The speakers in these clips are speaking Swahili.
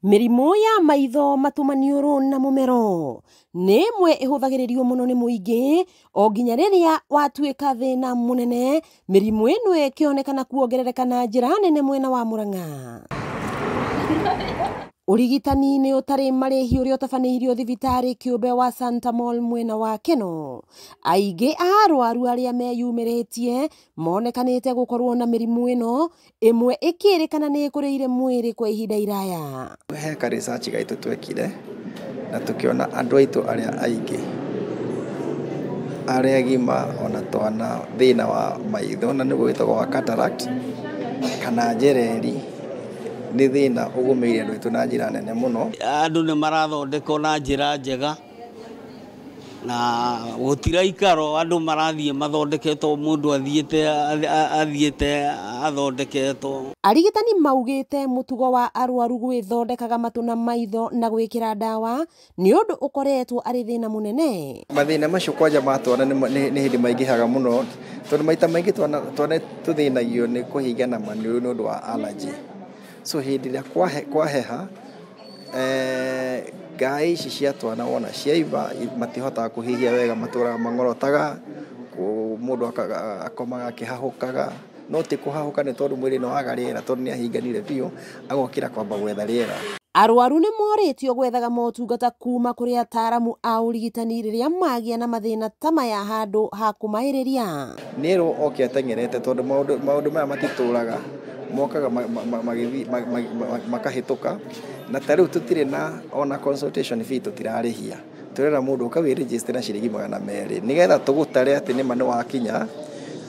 Mĩrimũ ya maitho, matu, maniũrũ na mũmero nĩ ĩmwe ĩhũthagĩrĩrio mũno nĩ mũingĩ o nginya rĩrĩa watuĩka thĩna mũnene, mĩrimũ ĩno ĩkĩonekana kuongerereka na njĩra nene mwena wa Murang'a. Ũrigitani nĩ ũtarĩ marĩhi ũrĩa ũtabanĩirio thibitarĩ kĩũmbe wa Santa Mall mwena wa Keno. Aingĩ a arwaru arĩa meyumĩrĩtie monekanĩte gũkorwo na mĩrimũ ĩno, ĩmwe ĩkĩrĩkana nĩ ĩkũrĩire mwĩrĩ kwa ihinda iraya. He ka research gaitũ twekire na tũkĩona andũ aitũ arĩa aingĩ arĩa agima ona twana thĩna wa maitho na nĩguo wĩtagwo wa cataract kana njereri nĩ thĩna ũgũmĩire andũ aitũ na njĩra nene mũno. Andũ nĩ marathondekwo na njĩra njega na gũtiraikaro andũ marathiĩ mathondeketwo, mũndũ athiĩte athondeketwo. Arigitani maugĩte mũtugo wa arwaru gwĩthondekaga matũ na maitho na gwĩkĩra ndawa nĩ ũndũ ũkoretwo arĩ thĩna mũnene. Mathĩna macio kwanja matwana nĩ hĩndĩ maingĩhaga mũno tondũ maita maingĩ twana tũthĩnagio nĩ kũhingana maniũrũ nĩ ũndũ wa allergy. So hĩndĩ ĩrĩa kwaheha ngai ici cia twana wona ciaiba matihotaga kũhihia wega, matũraga mang'orotaga, mũndũ akomaga akĩhahũkaga, no ti kũhahũka nĩ tondũ mwĩrĩ nĩ waga rĩera tondũ nĩ ahinganire biũ, agokĩra kwamba gwetha rĩera. Arwaru nĩ morĩtio gwethaga motungata kuma kũrĩ ataaramu a ũrigitani rĩrĩa magĩa na mathĩna ta maya handũ ha kũmaĩrĩria. Nĩrwo oke ateng'erete tondũ maũndũ maya matitũraga, mokaga makahĩtũka na tarĩu tũtirĩ na ona consultation fee tũtirarĩhia. Tũrera mũndũ ũka register na ciringi 200 nĩgetha tũgũtare atĩ nĩma nĩ wakinya,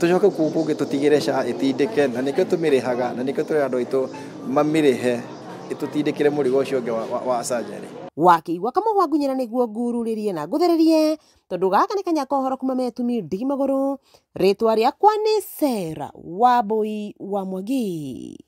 tũcoke kũu kũngĩ tũtigĩre SHA ĩtindĩke, na nĩkĩo tũmĩrĩhaga, na nĩkĩo tũrera andũ aitũ mamĩrĩhe ĩtũtindĩkĩre mũrigo ũcio ũngĩ wa surgery. Wakĩigua Kamũhwa Ngunyĩra nĩguo ngururĩrie na ngũthererie tondũ gaka nĩ Kanyako Ũhoro kuma Metumi Ndigi Magũrũ, rĩtwa rĩakwa nĩ Sarah Wambui wa Mwangi.